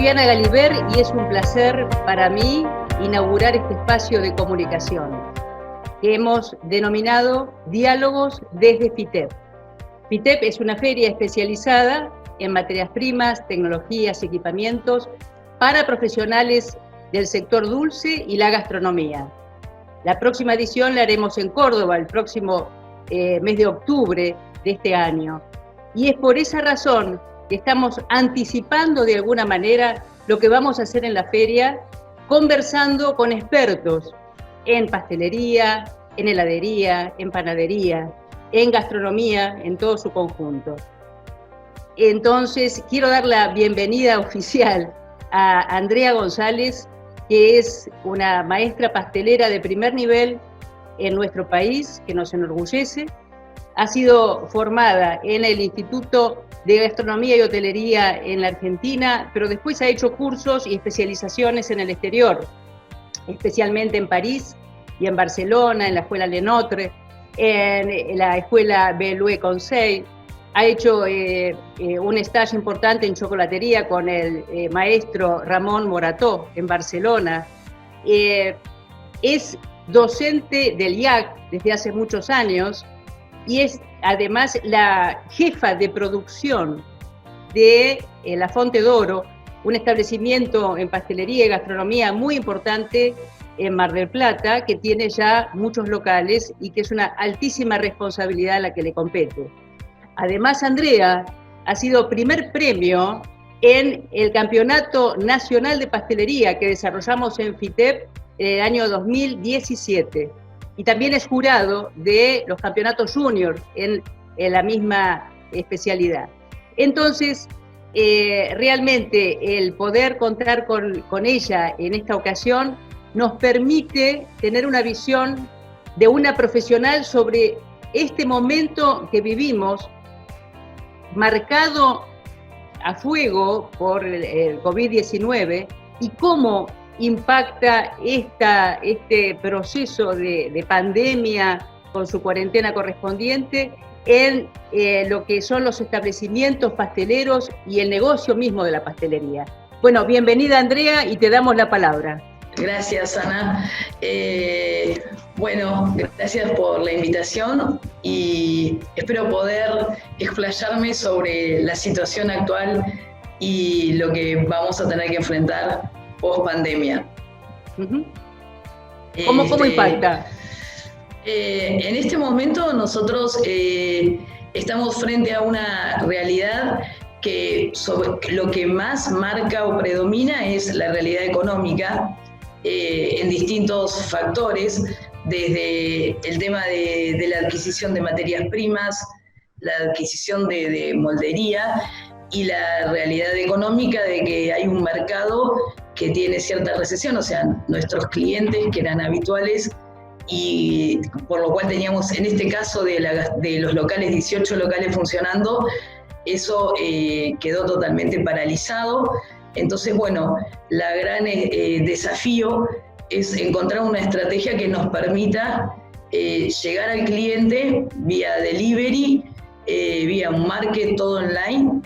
Diana Galiber y es un placer para mí inaugurar este espacio de comunicación que hemos denominado Diálogos desde FITEP. FITEP es una feria especializada en materias primas, tecnologías y equipamientos para profesionales del sector dulce y la gastronomía. La próxima edición la haremos en Córdoba el próximo mes de octubre de este año. Y es por esa razón que estamos anticipando de alguna manera lo que vamos a hacer en la feria, conversando con expertos en pastelería, en heladería, en panadería, en gastronomía, en todo su conjunto. Entonces, quiero dar la bienvenida oficial a Andrea González, que es una maestra pastelera de primer nivel en nuestro país, que nos enorgullece. Ha sido formada en el Instituto de Gastronomía y Hotelería en la Argentina, pero después ha hecho cursos y especializaciones en el exterior, especialmente en París y en Barcelona, en la Escuela Le Notre, en la Escuela Bellue Conseil. Ha hecho un stage importante en chocolatería con el maestro Ramón Morató en Barcelona. Es docente del IAC desde hace muchos años y es además la jefa de producción de La Fonte d'Oro, un establecimiento en pastelería y gastronomía muy importante en Mar del Plata, que tiene ya muchos locales y que es una altísima responsabilidad a la que le compete. Además, Andrea ha sido primer premio en el Campeonato Nacional de Pastelería que desarrollamos en FITEP en el año 2017. Y también es jurado de los campeonatos junior en la misma especialidad. Entonces, realmente el poder contar con ella en esta ocasión nos permite tener una visión de una profesional sobre este momento que vivimos, marcado a fuego por el COVID-19 y cómo impacta este proceso de pandemia con su cuarentena correspondiente en lo que son los establecimientos pasteleros y el negocio mismo de la pastelería. Bueno, bienvenida Andrea y te damos la palabra. Gracias, Ana. Bueno, gracias por la invitación y espero poder explayarme sobre la situación actual y lo que vamos a tener que enfrentar post pandemia. ¿Cómo impacta? En este momento nosotros estamos frente a una realidad que lo que más marca o predomina es la realidad económica en distintos factores, desde el tema de la adquisición de materias primas, la adquisición de moldería y la realidad económica de que hay un mercado que tiene cierta recesión, o sea, nuestros clientes que eran habituales y por lo cual teníamos en este caso de los locales, 18 locales funcionando, eso quedó totalmente paralizado. Entonces, bueno, la gran desafío es encontrar una estrategia que nos permita llegar al cliente vía delivery, vía un market todo online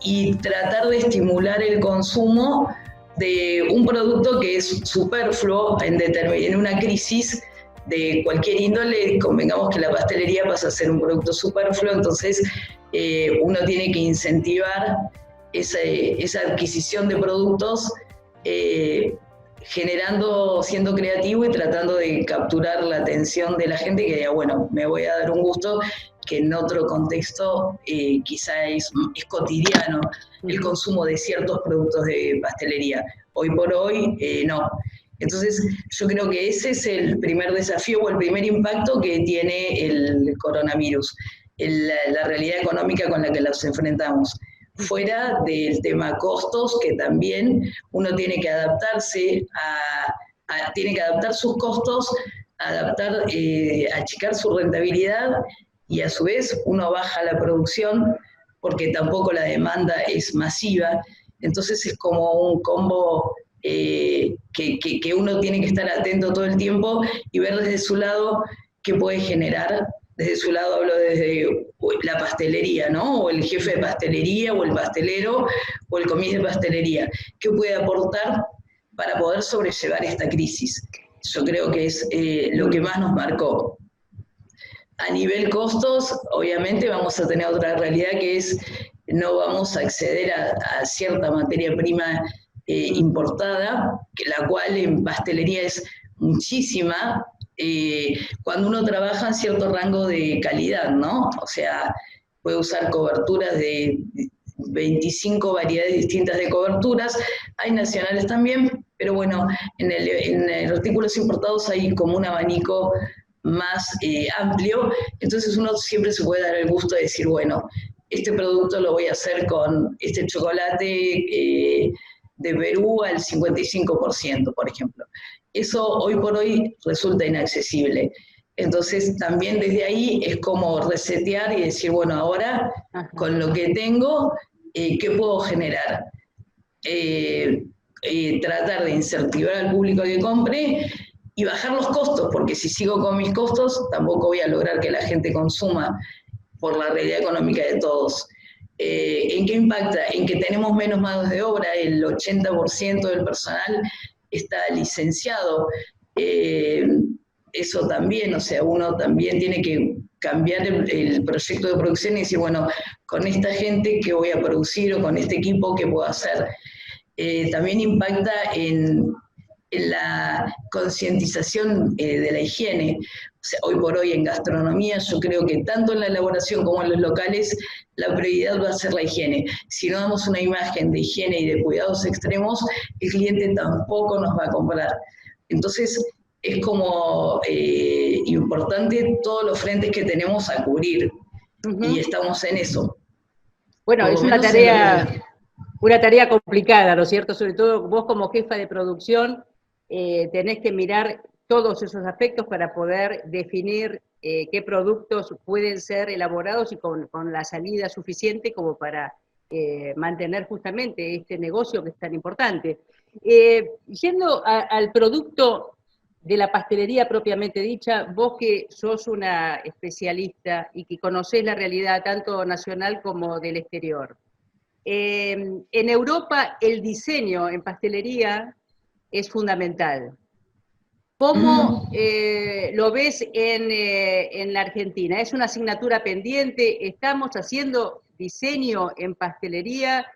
y tratar de estimular el consumo de un producto que es superfluo en una crisis de cualquier índole. Convengamos que la pastelería pasa a ser un producto superfluo, entonces uno tiene que incentivar esa adquisición de productos siendo creativo y tratando de capturar la atención de la gente que diga, bueno, me voy a dar un gusto, que en otro contexto quizá es cotidiano el consumo de ciertos productos de pastelería. Hoy por hoy, no. Entonces, yo creo que ese es el primer desafío o el primer impacto que tiene el coronavirus, la realidad económica con la que nos enfrentamos. Fuera del tema costos, que también uno tiene que adaptarse tiene que adaptar sus costos, achicar su rentabilidad y a su vez uno baja la producción porque tampoco la demanda es masiva. Entonces es como un combo que uno tiene que estar atento todo el tiempo y ver desde su lado qué puede generar. Desde su lado hablo desde la pastelería, ¿no? O el jefe de pastelería, o el pastelero, o el comis de pastelería. ¿Qué puede aportar para poder sobrellevar esta crisis? Yo creo que es lo que más nos marcó. A nivel costos, obviamente vamos a tener otra realidad que es no vamos a acceder a cierta materia prima importada, la cual en pastelería es muchísima, cuando uno trabaja en cierto rango de calidad, ¿no? O sea, puede usar coberturas de 25 variedades distintas de coberturas, hay nacionales también, pero bueno, en artículos importados hay como un abanico más amplio, entonces uno siempre se puede dar el gusto de decir, bueno, este producto lo voy a hacer con este chocolate de Perú al 55%, por ejemplo. Eso hoy por hoy resulta inaccesible. Entonces también desde ahí es como resetear y decir, bueno, ahora con lo que tengo, ¿qué puedo generar? Tratar de incentivar al público que compre y bajar los costos, porque si sigo con mis costos, tampoco voy a lograr que la gente consuma por la realidad económica de todos. ¿En qué impacta? En que tenemos menos manos de obra, el 80% del personal está licenciado. Eso también, o sea, uno también tiene que cambiar el proyecto de producción y decir, bueno, con esta gente, ¿qué voy a producir? O con este equipo, ¿qué puedo hacer? También impacta en la concientización de la higiene. O sea, hoy por hoy en gastronomía yo creo que tanto en la elaboración como en los locales la prioridad va a ser la higiene. Si no damos una imagen de higiene y de cuidados extremos, el cliente tampoco nos va a comprar. Entonces es como importante todos los frentes que tenemos a cubrir y estamos en eso. Bueno, es una tarea complicada, ¿no es cierto? Sobre todo vos como jefa de producción tenés que mirar todos esos aspectos para poder definir qué productos pueden ser elaborados y con la salida suficiente como para mantener justamente este negocio que es tan importante. Yendo al producto de la pastelería propiamente dicha, vos que sos una especialista y que conocés la realidad tanto nacional como del exterior, en Europa el diseño en pastelería es fundamental. ¿Cómo lo ves en la Argentina? ¿Es una asignatura pendiente? ¿Estamos haciendo diseño en pastelería?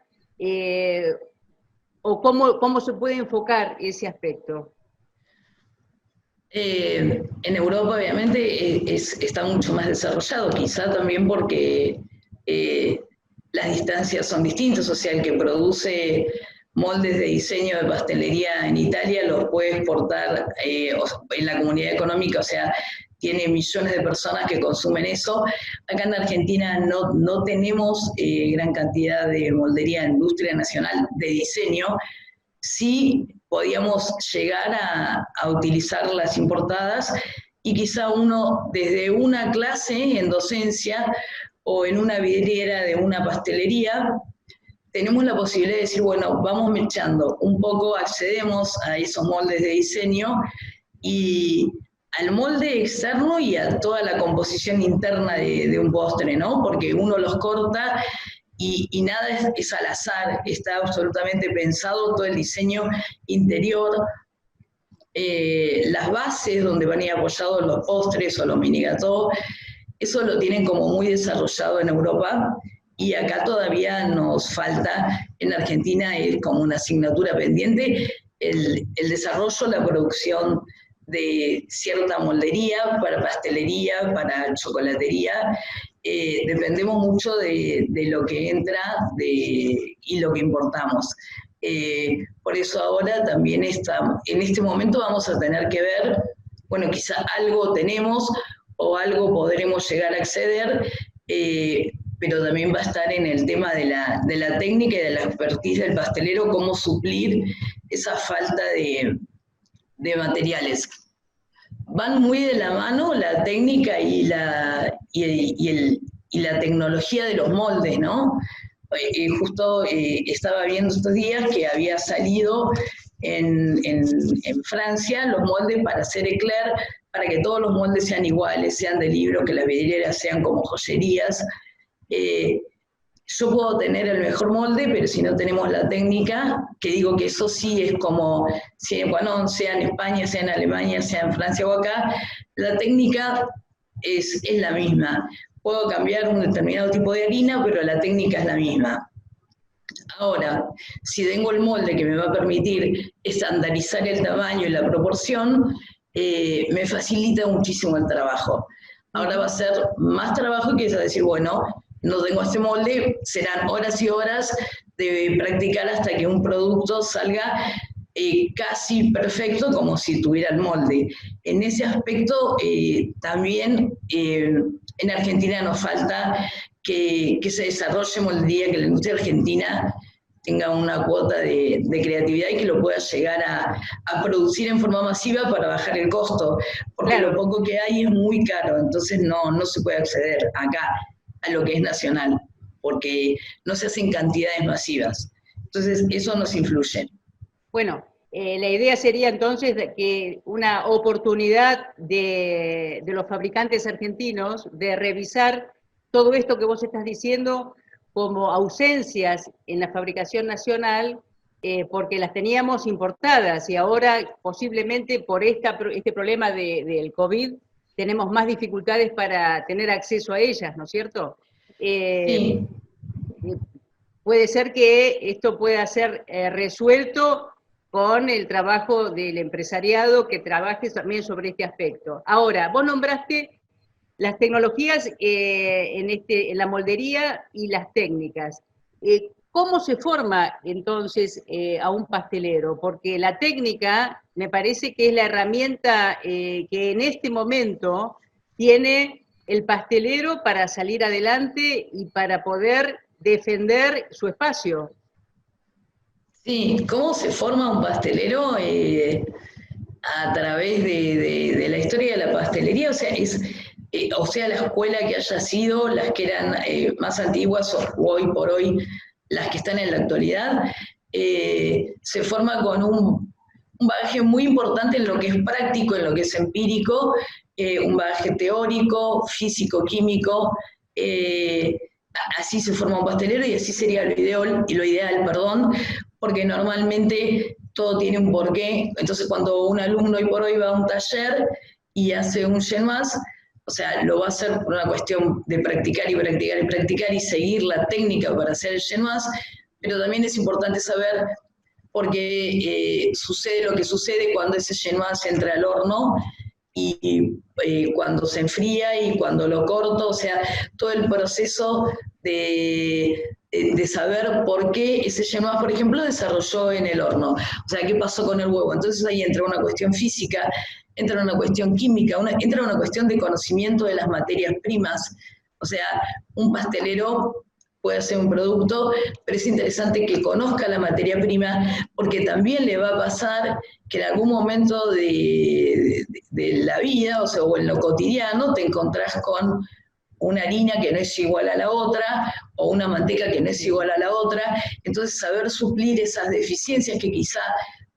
¿O cómo se puede enfocar ese aspecto? En Europa obviamente está mucho más desarrollado, quizá también porque las distancias son distintas, o sea, el que produce moldes de diseño de pastelería en Italia los puede exportar en la comunidad económica, o sea, tiene millones de personas que consumen eso. Acá en Argentina no tenemos gran cantidad de moldería en industria nacional de diseño. Sí podíamos llegar a utilizar las importadas y quizá uno desde una clase en docencia o en una vidriera de una pastelería, tenemos la posibilidad de decir, bueno, vamos mechando un poco, accedemos a esos moldes de diseño y al molde externo y a toda la composición interna de un postre, ¿no? Porque uno los corta y nada es al azar, está absolutamente pensado todo el diseño interior, las bases donde van a ir apoyados los postres o los mini gâteaux, eso lo tienen como muy desarrollado en Europa y acá todavía nos falta, en Argentina es como una asignatura pendiente, el desarrollo, la producción de cierta moldería para pastelería, para chocolatería. Dependemos mucho de lo que entra y lo que importamos. Por eso ahora también en este momento vamos a tener que ver, bueno, quizá algo tenemos o algo podremos llegar a acceder, pero también va a estar en el tema de la técnica y de la expertise del pastelero, cómo suplir esa falta de materiales. Van muy de la mano la técnica y la tecnología de los moldes, ¿no? Justo estaba viendo estos días que había salido en Francia los moldes para hacer eclair, para que todos los moldes sean iguales, sean de libro, que las vidrieras sean como joyerías. eh, yo puedo tener el mejor molde, pero si no tenemos la técnica, que digo que eso sí es como, bueno, sea en España, sea en Alemania, sea en Francia o acá, la técnica es la misma. Puedo cambiar un determinado tipo de harina, pero la técnica es la misma. Ahora, si tengo el molde que me va a permitir estandarizar el tamaño y la proporción, me facilita muchísimo el trabajo. Ahora va a ser más trabajo que es decir, bueno, no tengo este molde, serán horas y horas de practicar hasta que un producto salga casi perfecto como si tuviera el molde. En ese aspecto también en Argentina nos falta que se desarrolle moldería, que la industria argentina tenga una cuota de creatividad y que lo pueda llegar a producir en forma masiva para bajar el costo, porque claro, lo poco que hay es muy caro, entonces no se puede acceder acá a lo que es nacional, porque no se hacen cantidades masivas. Entonces eso nos influye. Bueno, la idea sería entonces que una oportunidad de los fabricantes argentinos de revisar todo esto que vos estás diciendo como ausencias en la fabricación nacional, porque las teníamos importadas y ahora posiblemente por este problema del COVID tenemos más dificultades para tener acceso a ellas, ¿no es cierto? Sí. Puede ser que esto pueda ser resuelto con el trabajo del empresariado que trabaje también sobre este aspecto. Ahora, vos nombraste las tecnologías en la moldería y las técnicas. ¿Cómo se forma entonces a un pastelero? Porque la técnica me parece que es la herramienta que en este momento tiene el pastelero para salir adelante y para poder defender su espacio. Sí, ¿cómo se forma un pastelero? A través de la historia de la pastelería, o sea, la escuela que haya sido, las que eran más antiguas o hoy por hoy las que están en la actualidad, se forma con un bagaje muy importante en lo que es práctico, en lo que es empírico, un bagaje teórico, físico, químico, así se forma un pastelero y así sería lo ideal, porque normalmente todo tiene un porqué. Entonces, cuando un alumno hoy por hoy va a un taller y hace un GenMas, o sea, lo va a hacer por una cuestión de practicar y practicar y practicar y seguir la técnica para hacer el GenMas, pero también es importante saber por qué sucede lo que sucede cuando ese GenMas entra al horno y cuando se enfría y cuando lo corto, o sea, todo el proceso de saber por qué ese GenMas, por ejemplo, desarrolló en el horno, o sea, qué pasó con el huevo. Entonces ahí entra una cuestión física, entra una cuestión química, entra una cuestión de conocimiento de las materias primas, o sea, un pastelero puede hacer un producto, pero es interesante que conozca la materia prima, porque también le va a pasar que en algún momento de la vida, o sea, o en lo cotidiano, te encontrás con una harina que no es igual a la otra, o una manteca que no es igual a la otra. Entonces, saber suplir esas deficiencias que quizá,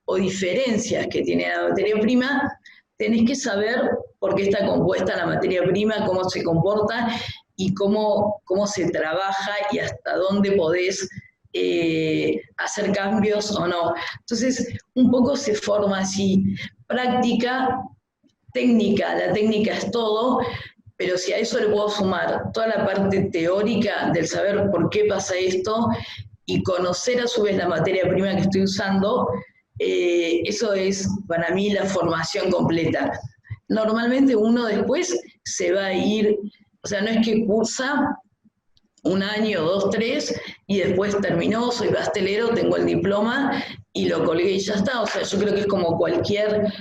o diferencias que tiene la materia prima, tenés que saber por qué está compuesta la materia prima, cómo se comporta y cómo se trabaja y hasta dónde podés hacer cambios o no. Entonces, un poco se forma así, práctica, técnica, la técnica es todo, pero si a eso le puedo sumar toda la parte teórica del saber por qué pasa esto y conocer a su vez la materia prima que estoy usando, eso es para mí la formación completa. Normalmente uno después se va a ir, o sea, no es que cursa un año, dos, tres, y después terminó, soy pastelero, tengo el diploma y lo colgué y ya está. O sea, yo creo que es como cualquier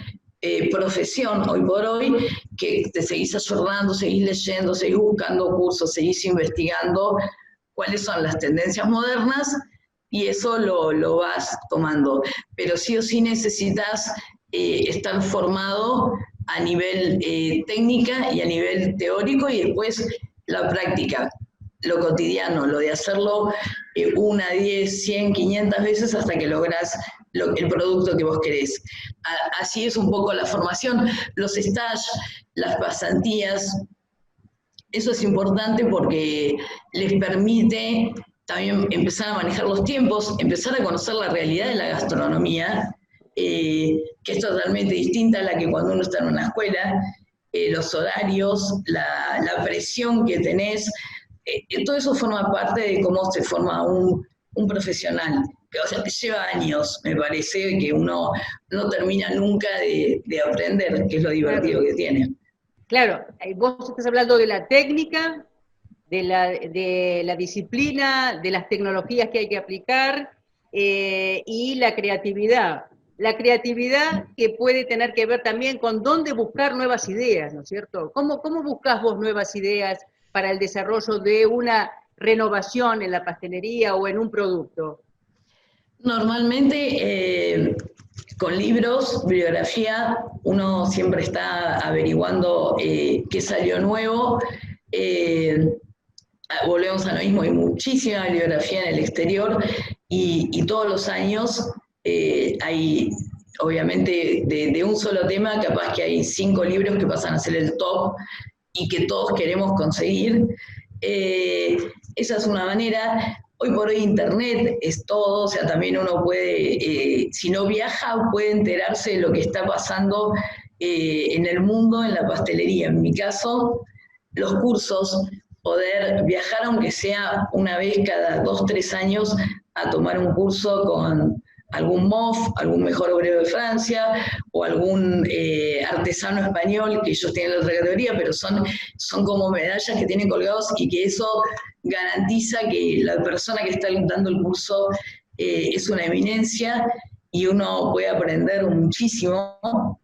profesión hoy por hoy, que te seguís ayornando, seguís leyendo, seguís buscando cursos, seguís investigando cuáles son las tendencias modernas y eso lo vas tomando. Pero sí o sí necesitas estar formado a nivel técnica y a nivel teórico y después la práctica, lo cotidiano, lo de hacerlo 1, 10, 100, 500 veces hasta que lográs el producto que vos querés. Así es un poco la formación, los stages, las pasantías, eso es importante porque les permite también empezar a manejar los tiempos, empezar a conocer la realidad de la gastronomía, que es totalmente distinta a la que cuando uno está en una escuela, los horarios, la presión que tenés, todo eso forma parte de cómo se forma un profesional. O sea, que lleva años, me parece, que uno no termina nunca de aprender, que es lo divertido que tiene. Claro, vos estás hablando de la técnica, de la disciplina, de las tecnologías que hay que aplicar y la creatividad. La creatividad que puede tener que ver también con dónde buscar nuevas ideas, ¿no es cierto? ¿Cómo buscas vos nuevas ideas para el desarrollo de una renovación en la pastelería o en un producto? Normalmente con libros, bibliografía, uno siempre está averiguando qué salió nuevo. Volvemos a lo mismo, hay muchísima bibliografía en el exterior y todos los años hay, obviamente, de un solo tema, capaz que hay 5 libros que pasan a ser el top y que todos queremos conseguir. Esa es una manera. Hoy por hoy Internet es todo, o sea, también uno puede, si no viaja, puede enterarse de lo que está pasando en el mundo, en la pastelería. En mi caso, los cursos, poder viajar aunque sea una vez cada 2, 3 años a tomar un curso con algún MOF, algún mejor obrero de Francia o algún artesano español, que ellos tienen la otra categoría, pero son como medallas que tienen colgados y que eso garantiza que la persona que está dando el curso es una eminencia y uno puede aprender muchísimo,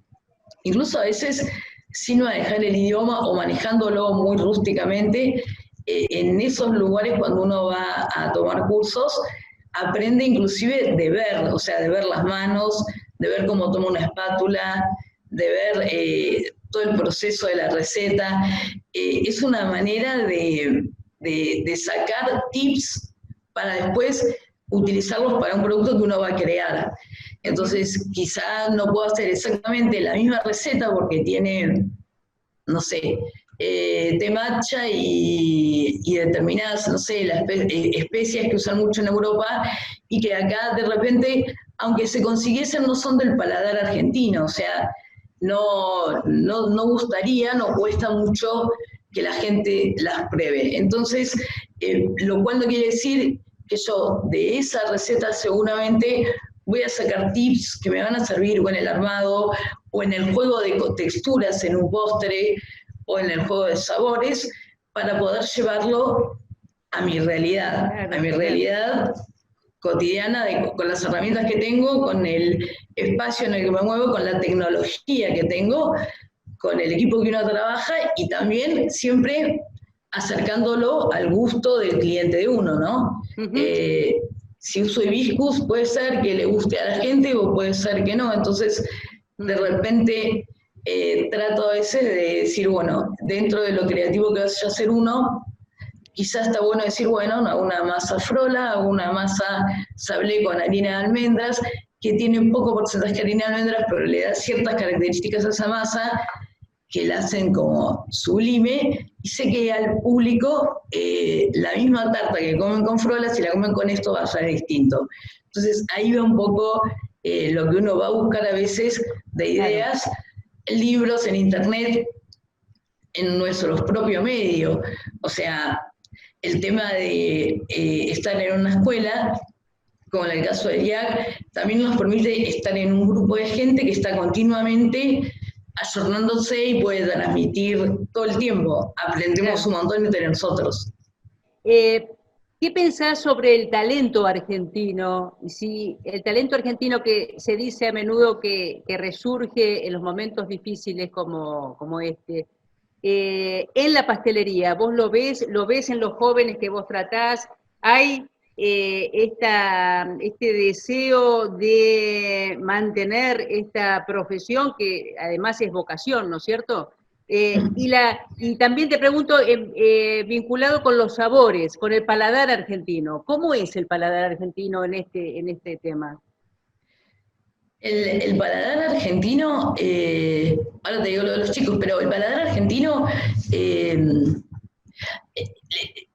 incluso a veces sin manejar el idioma o manejándolo muy rústicamente. En esos lugares cuando uno va a tomar cursos, aprende inclusive de ver, o sea, de ver las manos, de ver cómo toma una espátula, de ver todo el proceso de la receta. Es una manera de sacar tips para después utilizarlos para un producto que uno va a crear. Entonces, quizá no puedo hacer exactamente la misma receta porque tiene, no sé, té matcha y determinadas, no sé, las especias que usan mucho en Europa y que acá de repente, aunque se consiguiesen, no son del paladar argentino, o sea, no gustaría, no cuesta mucho que la gente las pruebe. Entonces, lo cual no quiere decir que yo de esa receta seguramente voy a sacar tips que me van a servir o en el armado, o en el juego de texturas en un postre, o en el juego de sabores, para poder llevarlo a mi realidad, cotidiana, con las herramientas que tengo, con el espacio en el que me muevo, con la tecnología que tengo, con el equipo que uno trabaja y también siempre acercándolo al gusto del cliente de uno, ¿no? Si uso hibiscus, puede ser que le guste a la gente o puede ser que no. Entonces, de repente, trato a veces de decir, bueno, dentro de lo creativo que vaya a hacer uno, quizás está bueno decir, bueno, hago una masa frola, hago una masa sablé con harina de almendras, que tiene un poco porcentaje de harina de almendras, pero le da ciertas características a esa masa que la hacen como sublime, y sé que al público la misma tarta que comen con frola, si la comen con esto va a ser distinto. Entonces ahí va un poco lo que uno va a buscar a veces de ideas, claro, libros en internet, en nuestros propios medios. O sea, el tema de estar en una escuela, como en el caso del IAC, también nos permite estar en un grupo de gente que está continuamente ayornándose y puede transmitir todo el tiempo. Aprendemos, claro, un montón entre nosotros. ¿Qué pensás sobre el talento argentino? Si el talento argentino que se dice a menudo que resurge en los momentos difíciles como este, en la pastelería, ¿vos lo ves en los jóvenes que vos tratás? ¿Hay este deseo de mantener esta profesión que además es vocación, ¿no es cierto? Y también te pregunto, vinculado con los sabores, con el paladar argentino, ¿cómo es el paladar argentino en este tema? El paladar argentino, ahora te digo lo de los chicos, pero el paladar argentino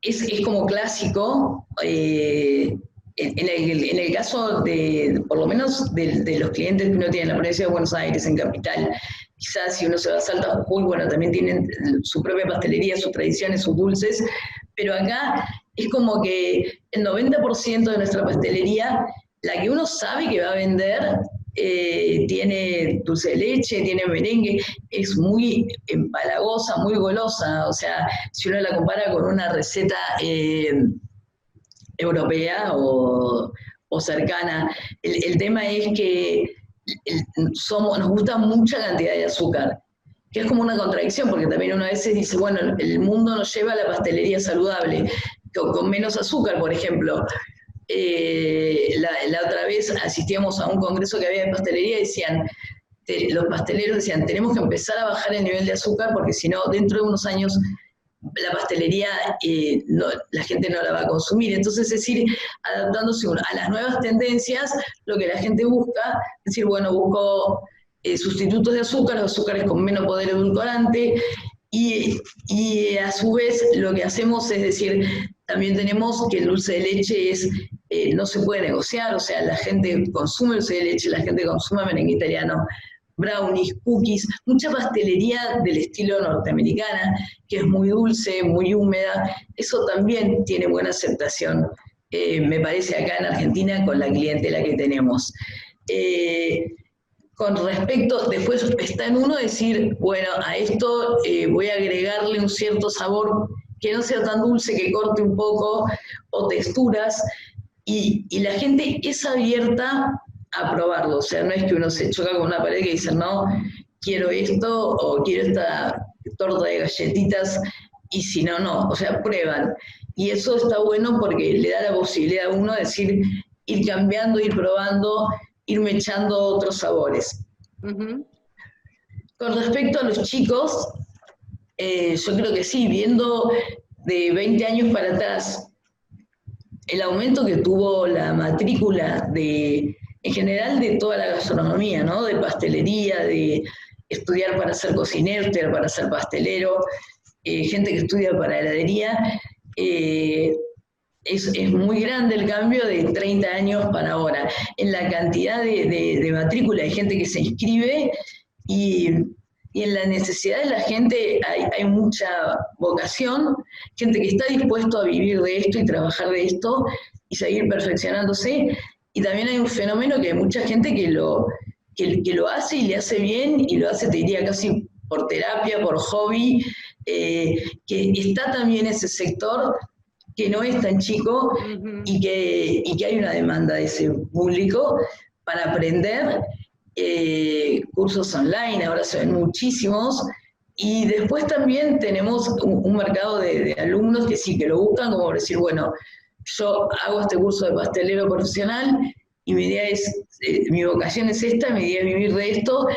es como clásico, en el caso de, por lo menos de los clientes que uno tiene en la provincia de Buenos Aires, en Capital, quizás si uno se va a Salta Jujuy, bueno, también tienen su propia pastelería, sus tradiciones, sus dulces, pero acá es como que el 90% de nuestra pastelería, la que uno sabe que va a vender, tiene dulce de leche, tiene merengue, es muy empalagosa, muy golosa, o sea, si uno la compara con una receta europea o cercana, el tema es que nos gusta mucha cantidad de azúcar, que es como una contradicción, porque también uno a veces dice, bueno, el mundo nos lleva a la pastelería saludable, con menos azúcar, por ejemplo. La otra vez asistíamos a un congreso que había de pastelería y decían, los pasteleros decían, tenemos que empezar a bajar el nivel de azúcar porque si no, dentro de unos años la pastelería no, la gente no la va a consumir. Entonces, es decir, adaptándose a las nuevas tendencias, lo que la gente busca, es decir, bueno, busco sustitutos de azúcar, azúcares con menos poder edulcorante, y a su vez lo que hacemos es decir, también tenemos que el dulce de leche no se puede negociar, o sea, la gente consume dulce de leche, la gente consume merengue italiano, brownies, cookies, mucha pastelería del estilo norteamericana, que es muy dulce, muy húmeda, eso también tiene buena aceptación, me parece, acá en Argentina con la clientela que tenemos. Con respecto, después está en uno decir, bueno, a esto voy a agregarle un cierto sabor que no sea tan dulce, que corte un poco, o texturas, y la gente es abierta a probarlo, o sea, no es que uno se choca con una pared que dice, no, quiero esto, o quiero esta torta de galletitas, y si no, no, o sea, prueban. Y eso está bueno porque le da la posibilidad a uno de decir, ir cambiando, ir probando, irme echando otros sabores. Uh-huh. Con respecto a los chicos, yo creo que sí, viendo de 20 años para atrás, el aumento que tuvo la matrícula en general de toda la gastronomía, ¿no? De pastelería, de estudiar para ser cocinero, estudiar para ser pastelero, gente que estudia para heladería, es muy grande el cambio de 30 años para ahora, en la cantidad de matrícula de gente que se inscribe y en la necesidad de la gente hay mucha vocación, gente que está dispuesto a vivir de esto y trabajar de esto y seguir perfeccionándose, y también hay un fenómeno que hay mucha gente que lo hace y le hace bien, y lo hace, te diría, casi por terapia, por hobby, que está también ese sector que no es tan chico, uh-huh, y que hay una demanda de ese público para aprender, cursos online, ahora se ven muchísimos, y después también tenemos un mercado de alumnos que sí, que lo buscan como decir, bueno, yo hago este curso de pastelero profesional y mi idea es, mi vocación es esta, mi idea es vivir de esto,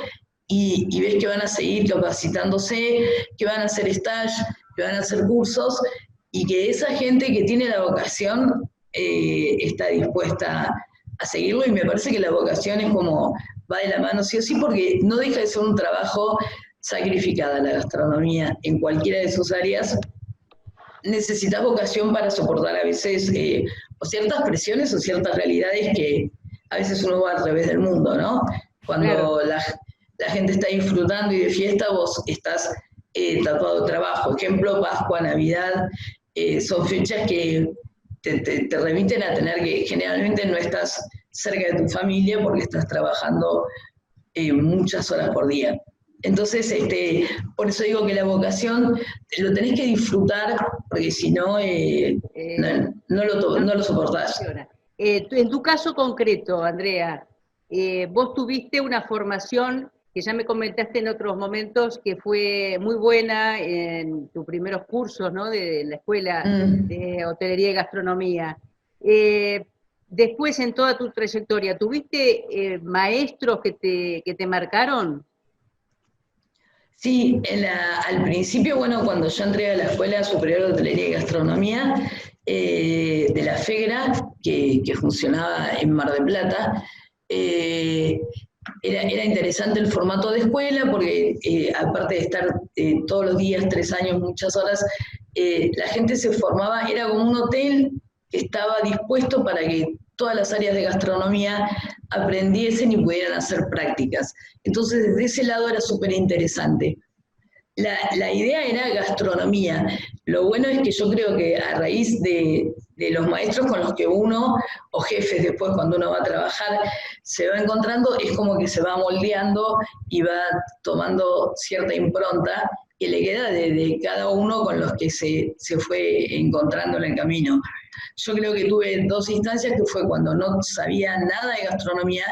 y ves que van a seguir capacitándose, que van a hacer stage, que van a hacer cursos, y que esa gente que tiene la vocación está dispuesta a seguirlo, y me parece que la vocación es como va de la mano sí o sí, porque no deja de ser un trabajo sacrificado la gastronomía en cualquiera de sus áreas. Necesitas vocación para soportar a veces o ciertas presiones o ciertas realidades que a veces uno va al revés del mundo, ¿no? Cuando claro, la gente está disfrutando y de fiesta, vos estás tatuado de trabajo. Ejemplo, Pascua, Navidad, son fechas que te remiten a tener que, generalmente no estás cerca de tu familia porque estás trabajando muchas horas por día. Entonces, por eso digo que la vocación lo tenés que disfrutar, porque si no, no lo soportás. En tu caso concreto, Andrea, vos tuviste una formación que ya me comentaste en otros momentos que fue muy buena en tus primeros cursos, ¿no? De la escuela de hotelería y gastronomía. Después, en toda tu trayectoria, ¿tuviste maestros que te marcaron? Sí, al principio, bueno, cuando yo entré a la Escuela Superior de Hotelería y Gastronomía de la FEGRA, que funcionaba en Mar del Plata, era interesante el formato de escuela porque aparte de estar todos los días, 3 años, muchas horas, la gente se formaba, era como un hotel que estaba dispuesto para que todas las áreas de gastronomía aprendiesen y pudieran hacer prácticas. Entonces, desde ese lado era súper interesante. La idea era gastronomía. Lo bueno es que yo creo que a raíz de los maestros con los que uno, o jefes después cuando uno va a trabajar, se va encontrando, es como que se va moldeando y va tomando cierta impronta que le queda de cada uno con los que se fue encontrando en el camino. Yo creo que tuve dos instancias, que fue cuando no sabía nada de gastronomía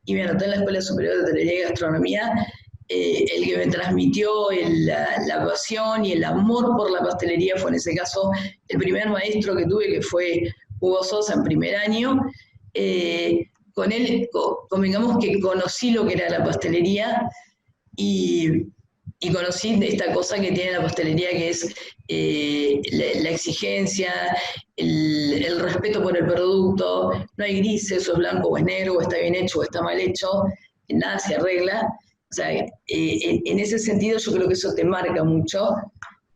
y me anoté en la Escuela Superior de Hotelería y Gastronomía. El que me transmitió la pasión y el amor por la pastelería fue en ese caso el primer maestro que tuve, que fue Hugo Sosa en primer año. Con él, digamos que conocí lo que era la pastelería y conocí esta cosa que tiene la pastelería, que es la exigencia, el respeto por el producto. No hay grises, o es blanco o es negro, o está bien hecho o está mal hecho, nada se arregla. O sea, en ese sentido yo creo que eso te marca mucho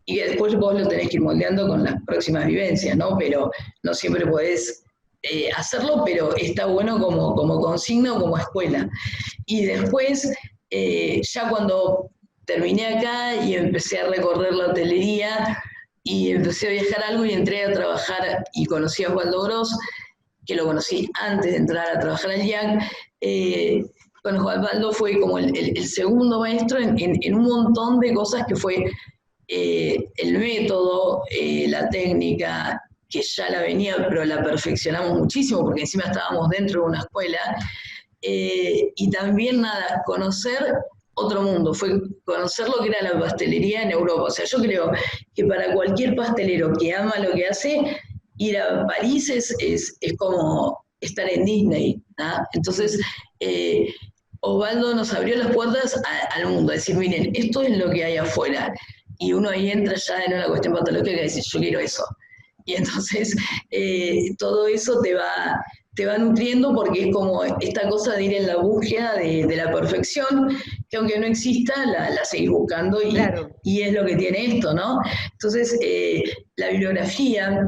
y que después vos lo tenés que ir moldeando con las próximas vivencias, ¿no? Pero no siempre podés hacerlo, pero está bueno como consigna o como escuela. Y después, ya cuando terminé acá y empecé a recorrer la hotelería y empecé a viajar algo y entré a trabajar y conocí a Osvaldo Gross, que lo conocí antes de entrar a trabajar al IAC. Con Osvaldo fue como el segundo maestro en un montón de cosas, que fue el método, la técnica, que ya la venía, pero la perfeccionamos muchísimo, porque encima estábamos dentro de una escuela, y también nada, conocer otro mundo, fue conocer lo que era la pastelería en Europa. O sea, yo creo que para cualquier pastelero que ama lo que hace, ir a París es como estar en Disney, ¿no? Entonces, Osvaldo nos abrió las puertas al mundo, a decir, miren, esto es lo que hay afuera. Y uno ahí entra ya en una cuestión patológica y dice, yo quiero eso. Y entonces todo eso te va nutriendo, porque es como esta cosa de ir en la búsqueda de la perfección, que aunque no exista, la seguís buscando Claro. y es lo que tiene esto, ¿no? Entonces, la bibliografía,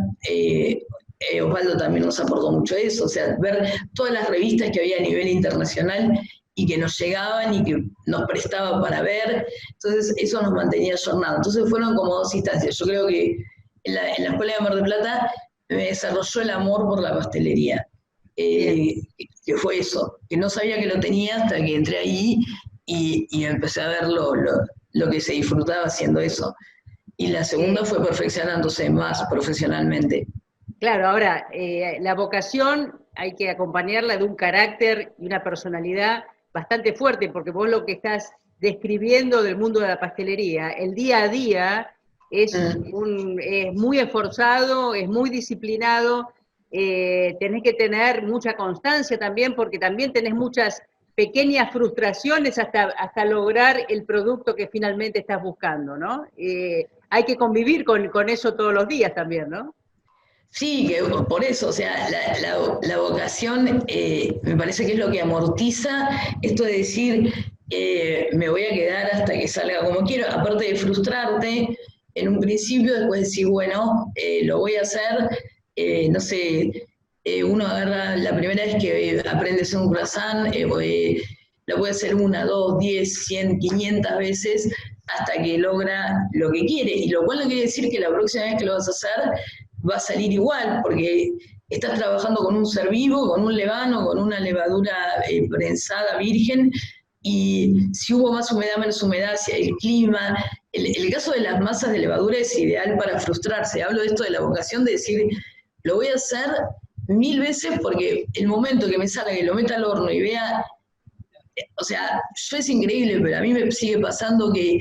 Osvaldo también nos aportó mucho eso, o sea, ver todas las revistas que había a nivel internacional y que nos llegaban y que nos prestaba para ver, entonces eso nos mantenía jornada. Entonces fueron como dos instancias. Yo creo que en la Escuela de Mar del Plata me desarrolló el amor por la pastelería, que fue eso, que no sabía que lo tenía hasta que entré ahí y empecé a ver lo que se disfrutaba haciendo eso. Y la segunda fue perfeccionándose más profesionalmente. Claro, ahora, la vocación hay que acompañarla de un carácter y una personalidad bastante fuerte, porque vos lo que estás describiendo del mundo de la pastelería, el día a día es muy esforzado, es muy disciplinado, tenés que tener mucha constancia también, porque también tenés muchas pequeñas frustraciones hasta lograr el producto que finalmente estás buscando, ¿no? Hay que convivir con eso todos los días también, ¿no? Sí, que por eso, o sea, la vocación me parece que es lo que amortiza esto de decir, me voy a quedar hasta que salga como quiero, aparte de frustrarte en un principio, después decir, bueno, lo voy a hacer, no sé, uno agarra la primera vez que aprende a hacer un croissant, lo puede hacer una, dos, 10, 100, 500 veces hasta que logra lo que quiere, y lo cual no quiere decir que la próxima vez que lo vas a hacer va a salir igual, porque estás trabajando con un ser vivo, con un levano, con una levadura prensada virgen, y si hubo más humedad, menos humedad, si el clima. El caso de las masas de levadura es ideal para frustrarse. Hablo de esto de la vocación, de decir, lo voy a hacer 1000 veces, porque el momento que me salga y lo meta al horno y vea, o sea, yo es increíble, pero a mí me sigue pasando que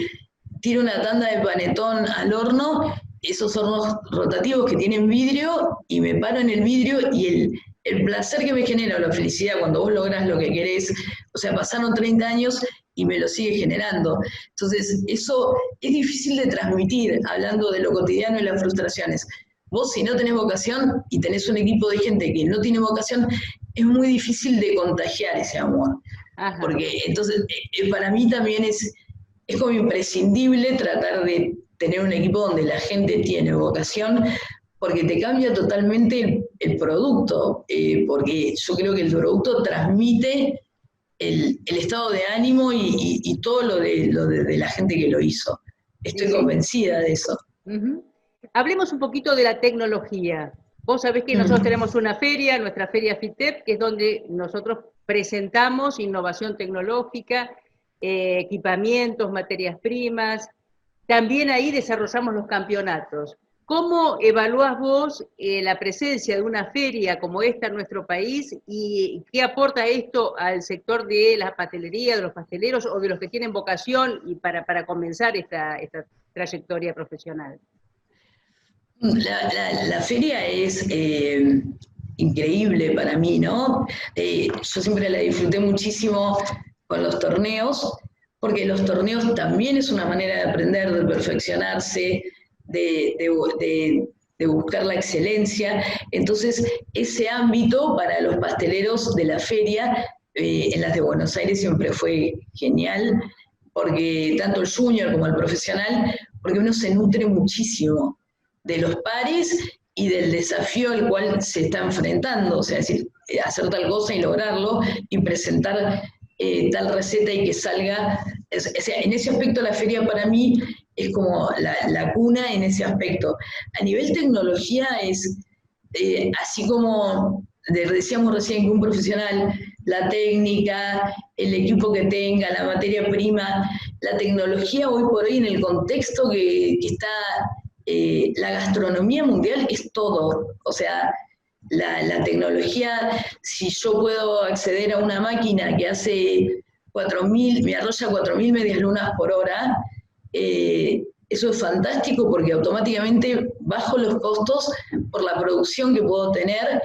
tiro una tanda de panetón al horno, esos hornos rotativos que tienen vidrio, y me paro en el vidrio, y el placer que me genera, o la felicidad cuando vos lográs lo que querés, o sea, pasaron 30 años y me lo sigue generando. Entonces, eso es difícil de transmitir, hablando de lo cotidiano y las frustraciones. Vos, si no tenés vocación y tenés un equipo de gente que no tiene vocación, es muy difícil de contagiar ese amor. Ajá. Porque entonces, para mí también es como imprescindible tratar de tener un equipo donde la gente tiene vocación, porque te cambia totalmente el producto, porque yo creo que el producto transmite el estado de ánimo y todo lo de la gente que lo hizo. Estoy convencida de eso. Hablemos un poquito de la tecnología. Vos sabés que nosotros tenemos una feria, nuestra feria FITEP, que es donde nosotros presentamos innovación tecnológica, equipamientos, materias primas. También ahí desarrollamos los campeonatos. ¿Cómo evaluás vos la presencia de una feria como esta en nuestro país y qué aporta esto al sector de la pastelería, de los pasteleros o de los que tienen vocación y para comenzar esta trayectoria profesional? La feria es increíble para mí, ¿no? Yo siempre la disfruté muchísimo con los torneos, porque los torneos también es una manera de aprender, de perfeccionarse, de buscar la excelencia. Entonces, ese ámbito para los pasteleros de la feria, en las de Buenos Aires siempre fue genial, porque tanto el junior como el profesional, porque uno se nutre muchísimo de los pares y del desafío al cual se está enfrentando, o sea, es decir, hacer tal cosa y lograrlo y presentar tal receta y que salga, o sea, en ese aspecto la feria para mí es como la cuna en ese aspecto. A nivel tecnología es, así como decíamos recién que un profesional, la técnica, el equipo que tenga, la materia prima, la tecnología hoy por hoy en el contexto que está la gastronomía mundial es todo, o sea, la tecnología, si yo puedo acceder a una máquina que hace 4.000, me arrolla 4.000 medias lunas por hora, eso es fantástico porque automáticamente bajo los costos por la producción que puedo tener,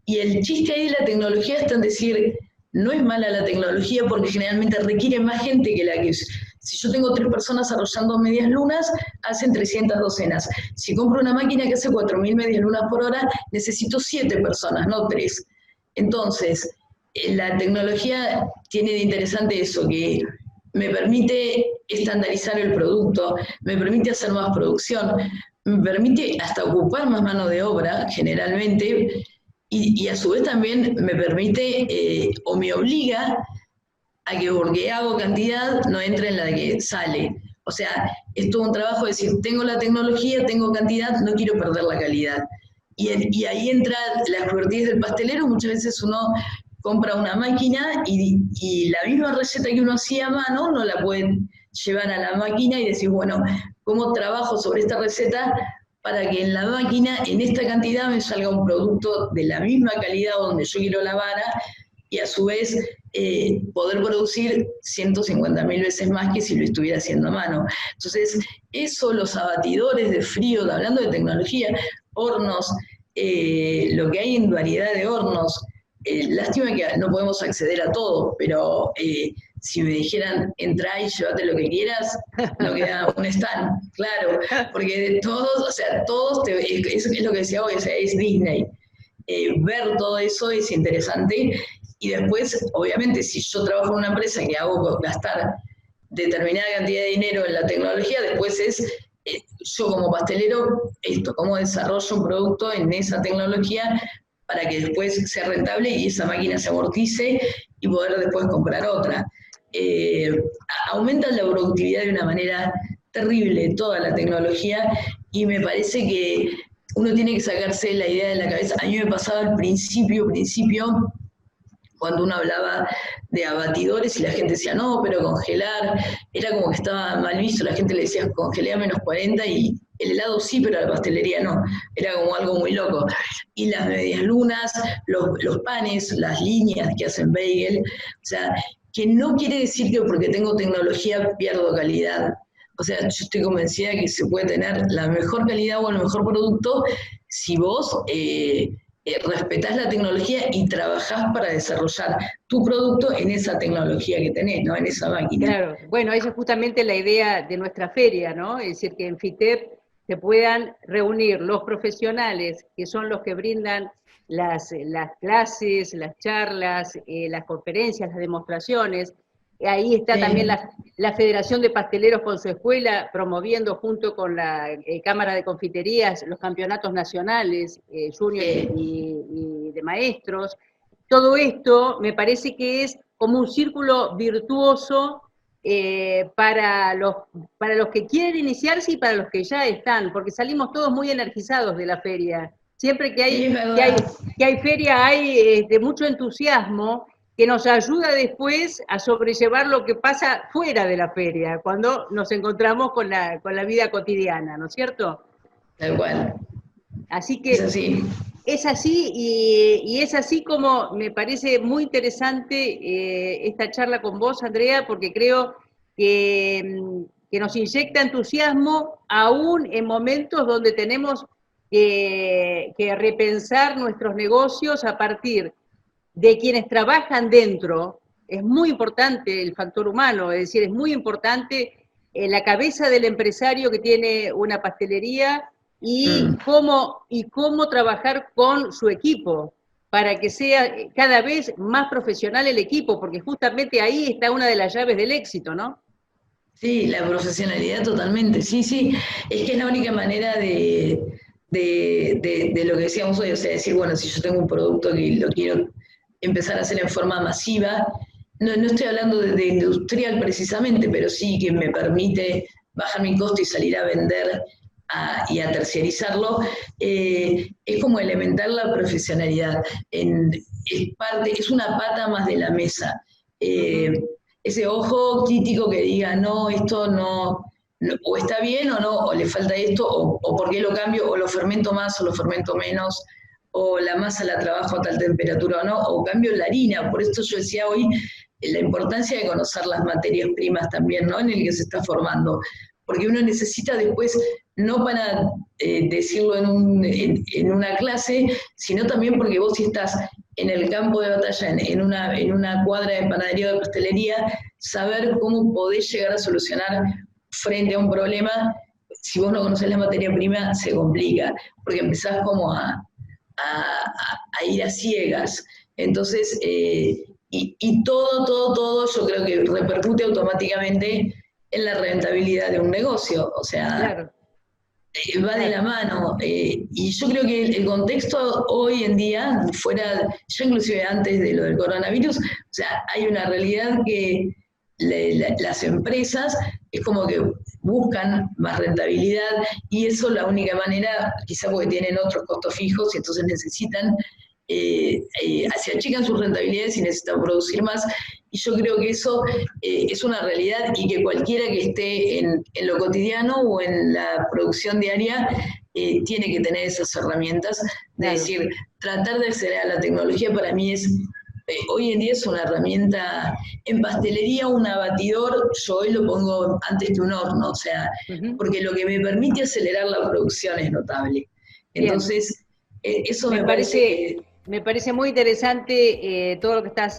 y el chiste ahí de la tecnología está en decir, no es mala la tecnología porque generalmente requiere más gente que la que es. Si yo tengo 3 personas arrollando medias lunas, hacen 300 docenas. Si compro una máquina que hace 4.000 medias lunas por hora, necesito 7 personas, no 3. Entonces, la tecnología tiene de interesante eso, que me permite estandarizar el producto, me permite hacer más producción, me permite hasta ocupar más mano de obra, generalmente, y a su vez también me permite o me obliga a que porque hago cantidad no entre en la que sale. O sea, es todo un trabajo de decir, tengo la tecnología, tengo cantidad, no quiero perder la calidad. Y ahí entra la expertise del pastelero, muchas veces uno compra una máquina y la misma receta que uno hacía a mano no la pueden llevar a la máquina y decir, bueno, ¿cómo trabajo sobre esta receta para que en la máquina, en esta cantidad, me salga un producto de la misma calidad donde yo quiero la vara y a su vez poder producir 150.000 veces más que si lo estuviera haciendo a mano? Entonces, eso, los abatidores de frío, hablando de tecnología, hornos, lo que hay en variedad de hornos, lástima que no podemos acceder a todo, pero si me dijeran, entrá y llévate lo que quieras, no queda un stand, claro, porque de todos, o sea, todos, es lo que decía hoy, o sea, es Disney. Ver todo eso es interesante. Y después, obviamente, si yo trabajo en una empresa que hago gastar determinada cantidad de dinero en la tecnología, después es yo como pastelero, esto, cómo desarrollo un producto en esa tecnología para que después sea rentable y esa máquina se amortice y poder después comprar otra. Aumenta la productividad de una manera terrible toda la tecnología y me parece que uno tiene que sacarse la idea de la cabeza. A mí me pasaba al principio, cuando uno hablaba de abatidores y la gente decía, no, pero congelar, era como que estaba mal visto, la gente le decía, congelé a menos 40 y el helado sí, pero la pastelería no, era como algo muy loco. Y las medias lunas, los panes, las líneas que hacen bagel, o sea, que no quiere decir que porque tengo tecnología pierdo calidad. O sea, yo estoy convencida que se puede tener la mejor calidad o el mejor producto si vos respetás la tecnología y trabajás para desarrollar tu producto en esa tecnología que tenés, ¿no? En esa máquina. Claro, bueno, esa es justamente la idea de nuestra feria, ¿no? Es decir, que en FITEP se puedan reunir los profesionales, que son los que brindan las clases, las charlas, las conferencias, las demostraciones, Ahí está Sí. también la Federación de Pasteleros con su escuela, promoviendo junto con la Cámara de Confiterías los campeonatos nacionales, junior Sí. y de maestros. Todo esto me parece que es como un círculo virtuoso para los que quieren iniciarse y para los que ya están, porque salimos todos muy energizados de la feria. Siempre que Sí, es hay, que hay, verdad. que hay feria hay mucho entusiasmo que nos ayuda después a sobrellevar lo que pasa fuera de la feria, cuando nos encontramos con la vida cotidiana, ¿no es cierto? Tal cual. Así Es que así. es así y es así como me parece muy interesante esta charla con vos, Andrea, porque creo que nos inyecta entusiasmo aún en momentos donde tenemos que repensar nuestros negocios a partir de quienes trabajan dentro. Es muy importante el factor humano, es decir, es muy importante la cabeza del empresario que tiene una pastelería Mm. y cómo trabajar con su equipo para que sea cada vez más profesional el equipo, porque justamente ahí está una de las llaves del éxito, ¿no? Sí, la profesionalidad totalmente, sí, sí, es que es la única manera de lo que decíamos hoy, o sea, decir, bueno, si yo tengo un producto que lo quiero empezar a hacer en forma masiva, no estoy hablando de industrial precisamente, pero sí que me permite bajar mi costo y salir a vender y a terciarizarlo, es como elementar la profesionalidad, es una pata más de la mesa. Uh Eh, -huh. Ese ojo crítico que diga, no, esto no, o está bien o no, o le falta esto, o por qué lo cambio, o lo fermento más o lo fermento menos, o la masa la trabajo a tal temperatura o no, o cambio la harina. Por esto yo decía hoy la importancia de conocer las materias primas también, ¿no? En el que se está formando. Porque uno necesita después, no para decirlo en una clase, sino también porque vos si estás en el campo de batalla, en una cuadra de panadería o de pastelería, saber cómo podés llegar a solucionar frente a un problema. Si vos no conocés la materia prima, se complica, porque empezás como a ir a ciegas. Entonces, y todo, yo creo que repercute automáticamente en la rentabilidad de un negocio. O sea, Claro, va de la claro. mano. Y yo creo que el contexto hoy en día, fuera, ya inclusive antes de lo del coronavirus, o sea, hay una realidad que las empresas es como que buscan más rentabilidad y eso la única manera, quizá porque tienen otros costos fijos y entonces necesitan, se achican sus rentabilidades y necesitan producir más. Y yo creo que eso es una realidad y que cualquiera que esté en lo cotidiano o en la producción diaria tiene que tener esas herramientas de Claro. decir, tratar de acelerar la tecnología para mí es, hoy en día es una herramienta. En pastelería un abatidor, yo hoy lo pongo antes que un horno, o sea, Uh -huh. porque lo que me permite acelerar la producción es notable. Bien. Entonces, eso Me me parece parece, que me parece muy interesante todo lo que estás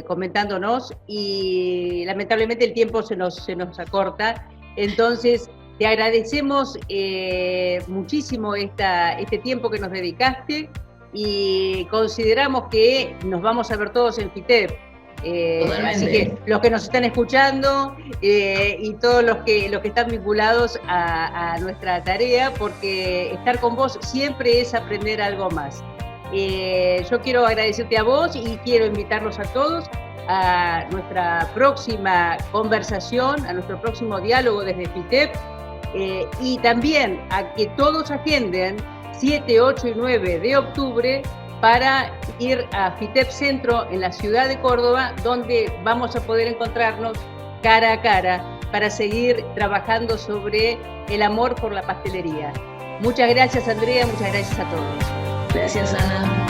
comentándonos y lamentablemente el tiempo se nos acorta. Entonces, te agradecemos muchísimo este tiempo que nos dedicaste y consideramos que nos vamos a ver todos en FITEP. Así que totalmente. los que nos están escuchando y todos los que están vinculados a nuestra tarea, porque estar con vos siempre es aprender algo más. Yo quiero agradecerte a vos y quiero invitarlos a todos a nuestra próxima conversación, a nuestro próximo diálogo desde FITEP, y también a que todos agenden 7, 8 y 9 de octubre para ir a FITEP Centro en la ciudad de Córdoba, donde vamos a poder encontrarnos cara a cara para seguir trabajando sobre el amor por la pastelería. Muchas gracias, Andrea, muchas gracias a todos. Gracias, Ana.